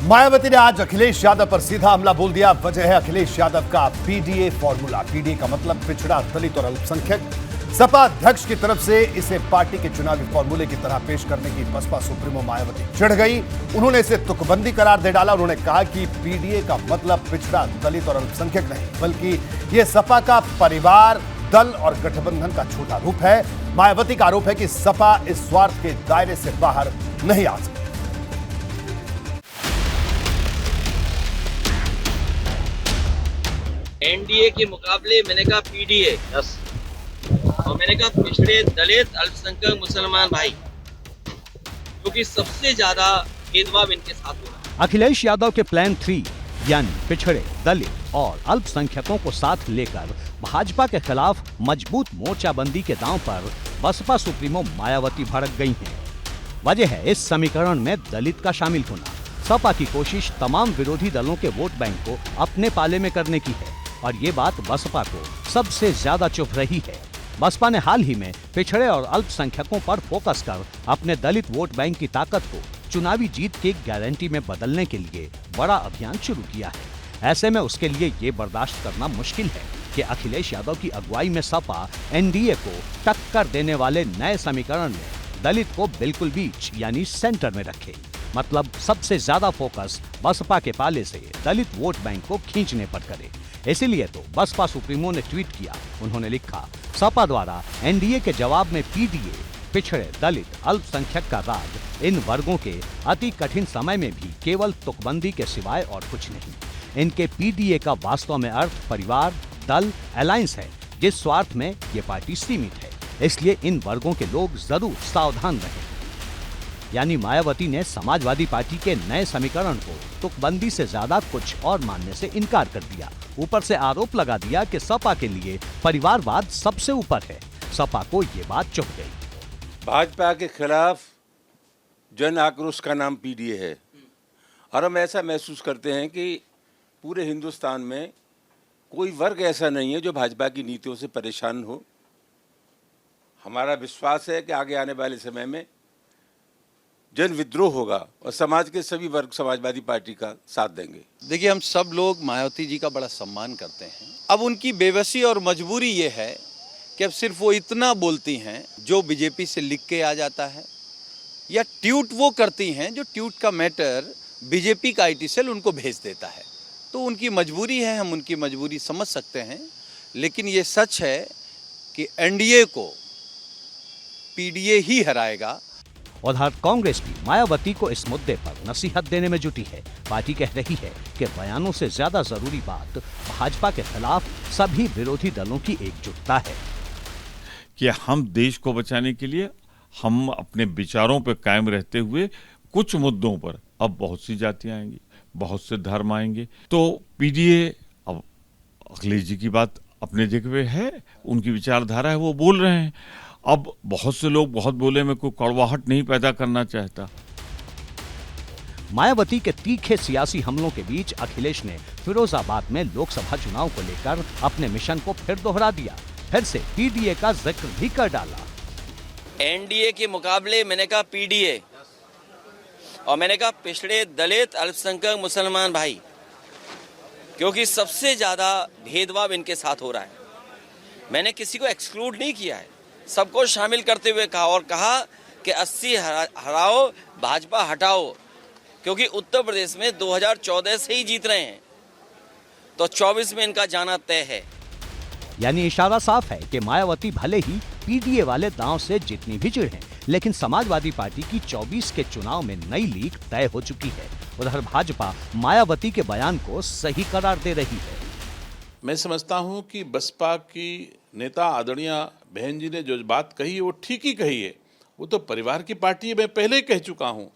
मायावती ने आज अखिलेश यादव पर सीधा हमला बोल दिया। वजह है अखिलेश यादव का पीडीए फॉर्मूला। पीडीए का मतलब पिछड़ा, दलित और अल्पसंख्यक। सपा अध्यक्ष की तरफ से इसे पार्टी के चुनावी फॉर्मूले की तरह पेश करने की बसपा सुप्रीमो मायावती चिढ़ गई। उन्होंने इसे तुकबंदी करार दे डाला। उन्होंने कहा कि पीडीए का मतलब पिछड़ा, दलित और अल्पसंख्यक नहीं, बल्कि यह सपा का परिवार, दल और गठबंधन का छोटा रूप है। मायावती का आरोप है कि सपा इस स्वार्थ के दायरे से बाहर नहीं आ सकती। एनडीए के मुकाबले मैंने कहा पीडीए और मैंने कहा पिछड़े, दलित, अल्पसंख्यक, मुसलमान भाई, क्योंकि सबसे ज्यादा भेदभाव इनके साथ हो रहा है। अखिलेश यादव के प्लान 3 यानी पिछड़े, दलित और अल्पसंख्यकों को साथ लेकर भाजपा के खिलाफ मजबूत मोर्चाबंदी के दांव पर बसपा सुप्रीमो मायावती भड़क गई हैं। वजह है इस समीकरण में दलित का शामिल होना। सपा की कोशिश तमाम विरोधी दलों के वोट बैंक को अपने पाले में करने की है और ये बात बसपा को सबसे ज्यादा चुभ रही है। बसपा ने हाल ही में पिछड़े और अल्पसंख्यकों पर फोकस कर अपने दलित वोट बैंक की ताकत को चुनावी जीत की गारंटी में बदलने के लिए बड़ा अभियान शुरू किया है। ऐसे में उसके लिए ये बर्दाश्त करना मुश्किल है कि अखिलेश यादव की अगुवाई में सपा एनडीए को टक्कर देने वाले नए समीकरण में दलित को बिल्कुल बीच यानी सेंटर में रखे। मतलब सबसे ज्यादा फोकस बसपा के पाले से दलित वोट बैंक को खींचने पर करे। इसीलिए तो बसपा सुप्रीमो ने ट्वीट किया। उन्होंने लिखा, सपा द्वारा एनडीए के जवाब में पीडीए, पिछड़े, दलित, अल्पसंख्यक का राज इन वर्गों के अति कठिन समय में भी केवल तुकबंदी के सिवाय और कुछ नहीं। इनके पीडीए का वास्तव में अर्थ परिवार, दल, अलायंस है, जिस स्वार्थ में ये पार्टी सीमित है। इसलिए इन वर्गों के लोग जरूर सावधान रहें। यानी मायावती ने समाजवादी पार्टी के नए समीकरण को तुकबंदी से ज्यादा कुछ और मानने से इनकार कर दिया। ऊपर से आरोप लगा दिया कि सपा के लिए परिवारवाद सबसे ऊपर है। सपा को ये बात चुभ गई। भाजपा के खिलाफ जन आक्रोश का नाम पीडीए है और हम ऐसा महसूस करते हैं कि पूरे हिंदुस्तान में कोई वर्ग ऐसा नहीं है जो भाजपा की नीतियों से परेशान हो। हमारा विश्वास है कि आगे आने वाले समय में जन विद्रोह होगा और समाज के सभी वर्ग समाजवादी पार्टी का साथ देंगे। देखिए, हम सब लोग मायावती जी का बड़ा सम्मान करते हैं। अब उनकी बेबसी और मजबूरी ये है कि अब सिर्फ वो इतना बोलती हैं जो बीजेपी से लिख के आ जाता है, या ट्वीट वो करती हैं जो ट्वीट का मैटर बीजेपी का आईटी सेल उनको भेज देता है। तो उनकी मजबूरी है, हम उनकी मजबूरी समझ सकते हैं। लेकिन ये सच है कि एनडीए को पीडीए ही हराएगा। उधर कांग्रेस भी मायावती को इस मुद्दे पर नसीहत देने में जुटी है। पार्टी कह रही है कि बयानों से ज्यादा जरूरी बात भाजपा के खिलाफ सभी विरोधी दलों की एकजुटता है कि हम देश को बचाने के लिए हम अपने विचारों पर कायम रहते हुए कुछ मुद्दों पर, अब बहुत सी जातियां आएंगी, बहुत से धर्म आएंगे, तो पीडीए, अब अखिलेश जी की बात अपने जगह है, उनकी विचारधारा है, वो बोल रहे हैं। अब बहुत से लोग बहुत बोले, में कोई कड़वाहट नहीं पैदा करना चाहता। मायावती के तीखे सियासी हमलों के बीच अखिलेश ने फिरोजाबाद में लोकसभा चुनाव को लेकर अपने मिशन को फिर दोहरा दिया। फिर से पीडीए का जिक्र भी कर डाला। एनडीए के मुकाबले मैंने कहा पीडीए और मैंने कहा पिछड़े, दलित, अल्पसंख्यक, मुसलमान भाई, क्योंकि सबसे ज्यादा भेदभाव इनके साथ हो रहा है। मैंने किसी को एक्सक्लूड नहीं किया है, सबको शामिल करते हुए कहा और कहा कि 80 हराओ, भाजपा हटाओ, क्योंकि उत्तर प्रदेश में 2014 से ही जीत रहे हैं, तो 24 में इनका जाना तय है। यानी इशारा साफ है कि मायावती भले ही पीडीए वाले दांव से जितनी भी चिढ़ हैं, लेकिन समाजवादी पार्टी की 24 के चुनाव में नई लीग तय हो चुकी है। उधर भाजपा मायावती के बयान को सही करार दे रही है। मैं समझता हूं कि बसपा की नेता आदरणीय बहन जी ने जो बात कही है वो ठीक ही कही है। वो तो परिवार की पार्टी है, मैं पहले कह चुका हूं।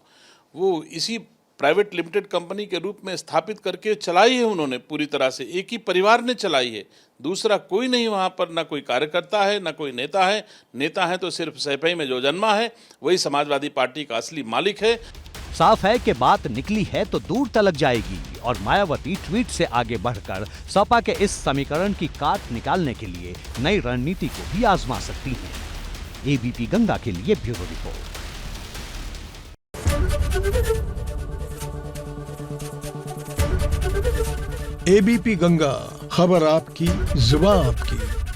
वो इसी प्राइवेट लिमिटेड कंपनी के रूप में स्थापित करके चलाई है उन्होंने, पूरी तरह से एक ही परिवार ने चलाई है। दूसरा कोई नहीं वहाँ पर, ना कोई कार्यकर्ता है, ना कोई नेता है। नेता है तो सिर्फ सैफई में जो जन्मा है वही समाजवादी पार्टी का असली मालिक है। साफ है कि बात निकली है तो दूर तलक जाएगी और मायावती ट्वीट से आगे बढ़कर सपा के इस समीकरण की काट निकालने के लिए नई रणनीति को भी आजमा सकती हैं। एबीपी गंगा के लिए ब्यूरो रिपोर्ट। एबीपी गंगा, खबर आपकी, जुबान आपकी।